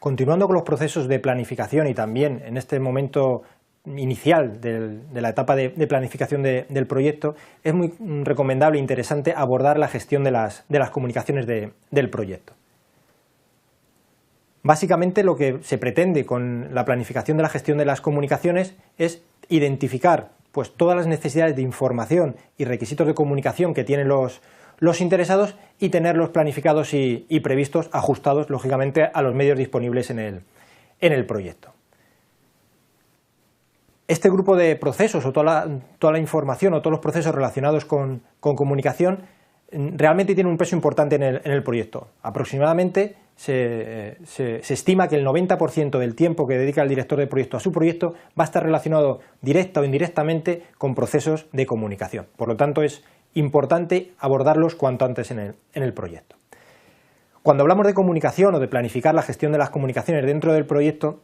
Continuando con los procesos de planificación y también en este momento inicial de la etapa de planificación del proyecto, es muy recomendable e interesante abordar la gestión de las comunicaciones del proyecto. Básicamente lo que se pretende con la planificación de la gestión de las comunicaciones es identificar pues, todas las necesidades de información y requisitos de comunicación que tienen los interesados y tenerlos planificados y previstos, ajustados lógicamente a los medios disponibles en el proyecto. Este grupo de procesos o toda la información o todos los procesos relacionados con comunicación realmente tiene un peso importante en el proyecto. Aproximadamente se estima que el 90% del tiempo que dedica el director de proyecto a su proyecto va a estar relacionado directa o indirectamente con procesos de comunicación. Por lo tanto, es importante abordarlos cuanto antes en el proyecto. Cuando hablamos de comunicación o de planificar la gestión de las comunicaciones dentro del proyecto,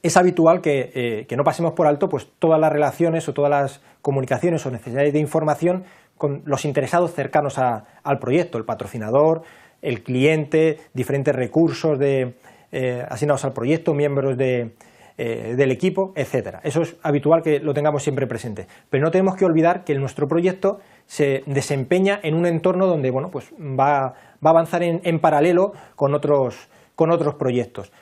es habitual que no pasemos por alto pues, todas las relaciones o todas las comunicaciones o necesidades de información con los interesados cercanos al proyecto, el patrocinador, el cliente, diferentes recursos asignados al proyecto, miembros del equipo, etc. Eso es habitual que lo tengamos siempre presente. Pero no tenemos que olvidar que nuestro proyecto se desempeña en un entorno donde bueno, pues va a avanzar en paralelo con otros proyectos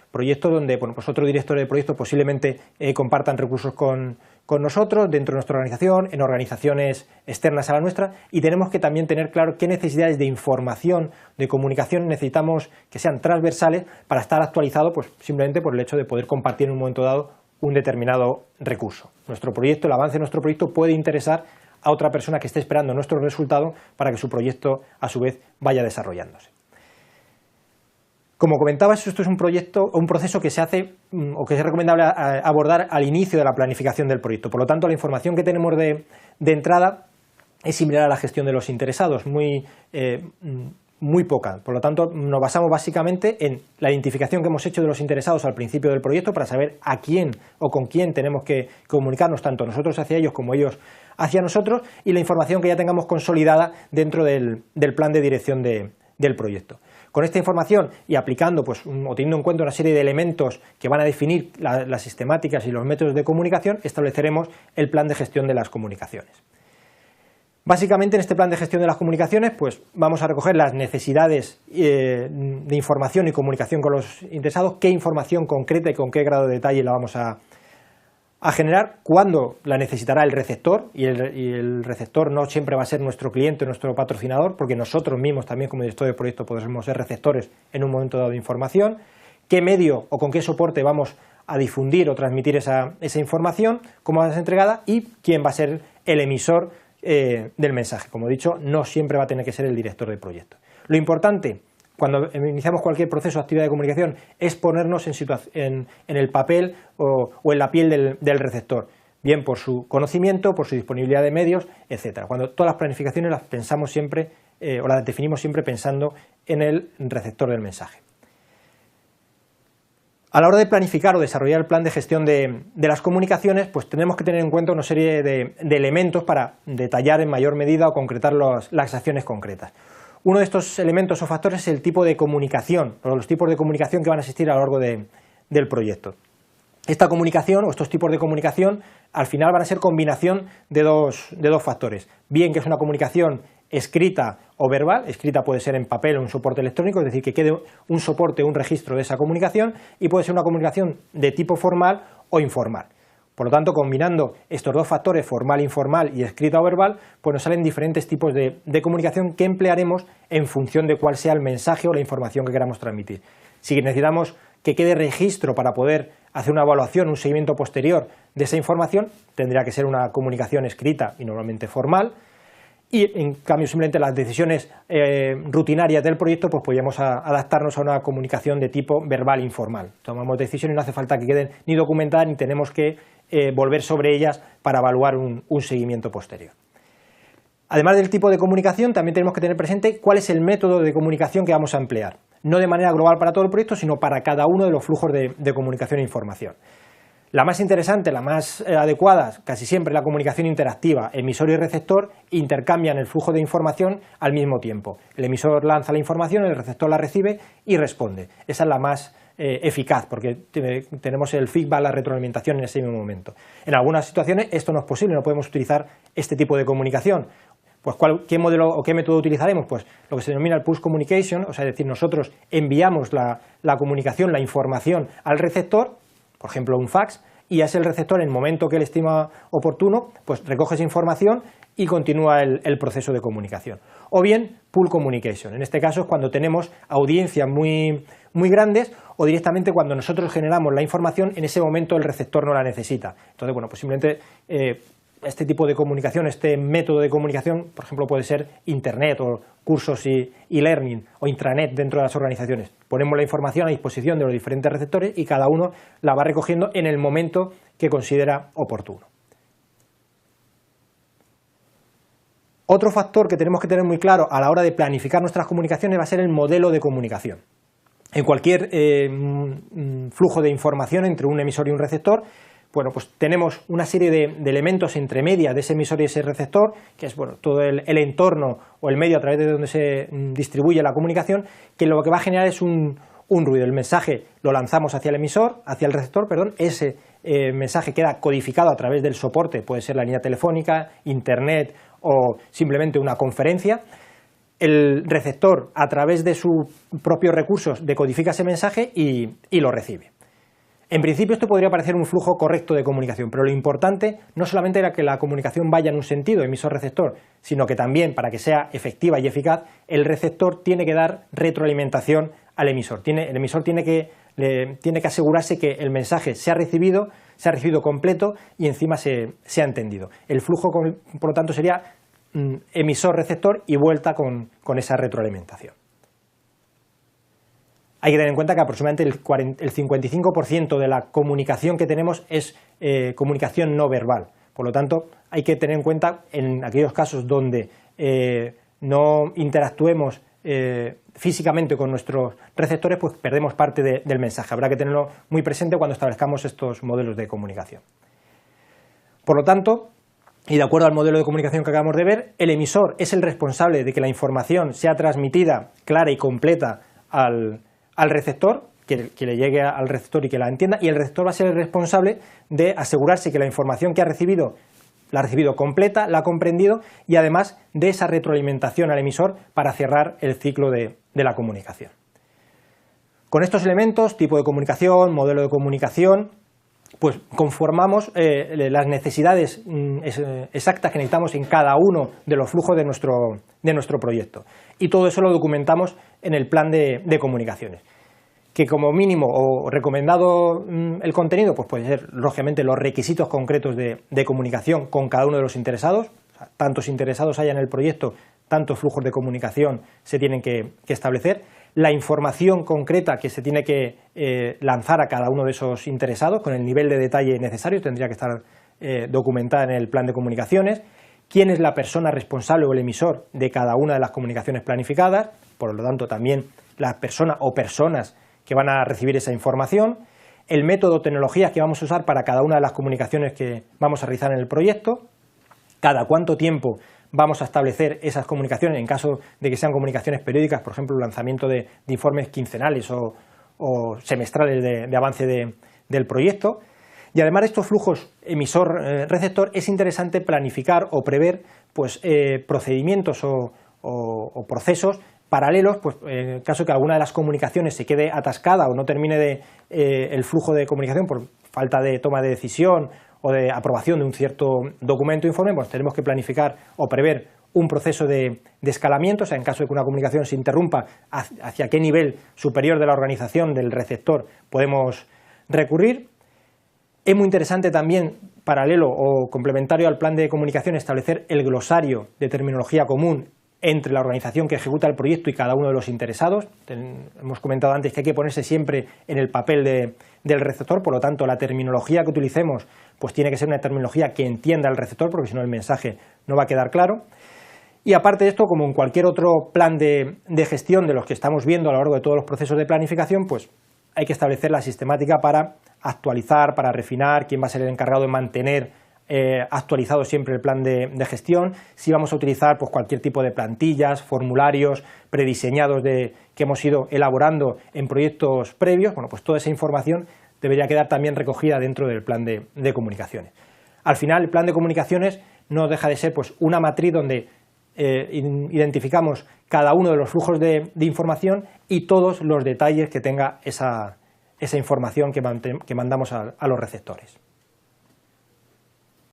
donde bueno, pues otros directores de proyecto posiblemente compartan recursos con nosotros dentro de nuestra organización, en organizaciones externas a la nuestra, y tenemos que también tener claro qué necesidades de información, de comunicación necesitamos que sean transversales para estar actualizado pues, simplemente por el hecho de poder compartir en un momento dado un determinado recurso. Nuestro proyecto, el avance de nuestro proyecto puede interesar a otra persona que esté esperando nuestro resultado para que su proyecto a su vez vaya desarrollándose. Como comentaba, esto es un proceso que se hace o que es recomendable abordar al inicio de la planificación del proyecto. Por lo tanto, la información que tenemos de entrada es similar a la gestión de los interesados, muy poca. Por lo tanto, nos basamos básicamente en la identificación que hemos hecho de los interesados al principio del proyecto para saber a quién o con quién tenemos que comunicarnos, tanto nosotros hacia ellos como ellos hacia nosotros, y la información que ya tengamos consolidada dentro del plan de dirección del proyecto. Con esta información y aplicando pues, o teniendo en cuenta una serie de elementos que van a definir las sistemáticas y los métodos de comunicación, estableceremos el plan de gestión de las comunicaciones. Básicamente en este plan de gestión de las comunicaciones pues, vamos a recoger las necesidades de información y comunicación con los interesados, qué información concreta y con qué grado de detalle la vamos a generar, cuándo la necesitará el receptor, y el receptor no siempre va a ser nuestro cliente o nuestro patrocinador, porque nosotros mismos también como director de proyecto podemos ser receptores en un momento dado de información, qué medio o con qué soporte vamos a difundir o transmitir esa información, cómo va a ser entregada y quién va a ser el emisor del mensaje. Como he dicho, no siempre va a tener que ser el director de proyecto. Lo importante cuando iniciamos cualquier proceso o actividad de comunicación es ponernos en el papel o en la piel del receptor, bien por su conocimiento, por su disponibilidad de medios, etc. Cuando todas las planificaciones las pensamos siempre o las definimos siempre pensando en el receptor del mensaje. A la hora de planificar o desarrollar el plan de gestión de las comunicaciones, pues tenemos que tener en cuenta una serie de elementos para detallar en mayor medida o concretar las acciones concretas. Uno de estos elementos o factores es el tipo de comunicación, o los tipos de comunicación que van a existir a lo largo del proyecto. Esta comunicación o estos tipos de comunicación al final van a ser combinación de dos factores. Bien que es una comunicación escrita o verbal, escrita puede ser en papel o en un soporte electrónico, es decir, que quede un soporte o un registro de esa comunicación, y puede ser una comunicación de tipo formal o informal. Por lo tanto, combinando estos dos factores, formal, informal y escrita o verbal, pues nos salen diferentes tipos de comunicación que emplearemos en función de cuál sea el mensaje o la información que queramos transmitir. Si necesitamos que quede registro para poder hacer una evaluación, un seguimiento posterior de esa información, tendría que ser una comunicación escrita y normalmente formal, y en cambio simplemente las decisiones rutinarias del proyecto pues podríamos adaptarnos a una comunicación de tipo verbal informal. Tomamos decisiones y no hace falta que queden ni documentadas ni tenemos que volver sobre ellas para evaluar un seguimiento posterior. Además del tipo de comunicación, también tenemos que tener presente cuál es el método de comunicación que vamos a emplear, no de manera global para todo el proyecto, sino para cada uno de los flujos de comunicación e información. La más interesante, la más adecuada, casi siempre la comunicación interactiva. Emisor y receptor intercambian el flujo de información al mismo tiempo. El emisor lanza la información, el receptor la recibe y responde. Esa es la más eficaz, porque tenemos el feedback, la retroalimentación en ese mismo momento. En algunas situaciones esto no es posible, no podemos utilizar este tipo de comunicación. Pues ¿qué modelo o qué método utilizaremos? Pues lo que se denomina el push communication, o sea, es decir, nosotros enviamos la comunicación, la información al receptor, por ejemplo un fax, y es el receptor en el momento que él estima oportuno, pues recoge esa información y continúa el proceso de comunicación. O bien pull communication, en este caso es cuando tenemos audiencias muy grandes o directamente cuando nosotros generamos la información, en ese momento el receptor no la necesita. Entonces, bueno, pues simplemente este tipo de comunicación, este método de comunicación, por ejemplo, puede ser Internet o cursos y learning o intranet dentro de las organizaciones. Ponemos la información a disposición de los diferentes receptores y cada uno la va recogiendo en el momento que considera oportuno. Otro factor que tenemos que tener muy claro a la hora de planificar nuestras comunicaciones va a ser el modelo de comunicación. En cualquier flujo de información entre un emisor y un receptor, bueno, pues tenemos una serie de elementos entre medias de ese emisor y ese receptor, que es todo el entorno o el medio a través de donde se distribuye la comunicación, que lo que va a generar es un ruido. El mensaje lo lanzamos hacia el emisor, hacia el receptor, perdón, ese mensaje queda codificado a través del soporte, puede ser la línea telefónica, internet o simplemente una conferencia. El receptor, a través de sus propios recursos, decodifica ese mensaje y lo recibe. En principio esto podría parecer un flujo correcto de comunicación, pero lo importante no solamente era que la comunicación vaya en un sentido, emisor-receptor, sino que también, para que sea efectiva y eficaz, el receptor tiene que dar retroalimentación al emisor. El emisor tiene que asegurarse que el mensaje se ha recibido completo y encima se ha entendido. El flujo, por lo tanto, sería emisor-receptor y vuelta con esa retroalimentación. Hay que tener en cuenta que aproximadamente el 55% de la comunicación que tenemos es comunicación no verbal. Por lo tanto, hay que tener en cuenta en aquellos casos donde no interactuemos físicamente con nuestros receptores, pues perdemos parte del mensaje. Habrá que tenerlo muy presente cuando establezcamos estos modelos de comunicación. Por lo tanto, y de acuerdo al modelo de comunicación que acabamos de ver, el emisor es el responsable de que la información sea transmitida clara y completa al receptor, que le llegue al receptor y que la entienda, y el receptor va a ser el responsable de asegurarse que la información que ha recibido la ha recibido completa, la ha comprendido y además de esa retroalimentación al emisor para cerrar el ciclo de la comunicación. Con estos elementos, tipo de comunicación, modelo de comunicación, pues conformamos las necesidades exactas que necesitamos en cada uno de los flujos de nuestro proyecto. Y todo eso lo documentamos en el plan de comunicaciones. Que como mínimo o recomendado el contenido, pues puede ser lógicamente los requisitos concretos de comunicación con cada uno de los interesados. O sea, tantos interesados haya en el proyecto, tantos flujos de comunicación se tienen que establecer. La información concreta que se tiene que lanzar a cada uno de esos interesados con el nivel de detalle necesario tendría que estar documentada en el plan de comunicaciones. Quién es la persona responsable o el emisor de cada una de las comunicaciones planificadas, por lo tanto también la persona o personas que van a recibir esa información, el método o tecnologías que vamos a usar para cada una de las comunicaciones que vamos a realizar en el proyecto, cada cuánto tiempo vamos a establecer esas comunicaciones en caso de que sean comunicaciones periódicas, por ejemplo, el lanzamiento de informes quincenales o semestrales de avance del proyecto. Y además de estos flujos emisor-receptor, es interesante planificar o prever pues, procedimientos o procesos paralelos, pues en caso de que alguna de las comunicaciones se quede atascada o no termine el flujo de comunicación por falta de toma de decisión o de aprobación de un cierto documento o informe, pues tenemos que planificar o prever un proceso de escalamiento, o sea, en caso de que una comunicación se interrumpa, hacia qué nivel superior de la organización del receptor podemos recurrir. Es muy interesante también, paralelo o complementario al plan de comunicación, establecer el glosario de terminología común entre la organización que ejecuta el proyecto y cada uno de los interesados. Hemos comentado antes que hay que ponerse siempre en el papel del receptor, por lo tanto la terminología que utilicemos pues tiene que ser una terminología que entienda el receptor, porque si no el mensaje no va a quedar claro. Y aparte de esto, como en cualquier otro plan de gestión de los que estamos viendo a lo largo de todos los procesos de planificación, pues hay que establecer la sistemática para actualizar, para refinar, quién va a ser el encargado de mantener actualizado siempre el plan de gestión, si vamos a utilizar pues, cualquier tipo de plantillas, formularios prediseñados que hemos ido elaborando en proyectos previos. Bueno, pues toda esa información debería quedar también recogida dentro del plan de comunicaciones. Al final, el plan de comunicaciones no deja de ser pues, una matriz donde identificamos cada uno de los flujos de información y todos los detalles que tenga esa información que mandamos a los receptores.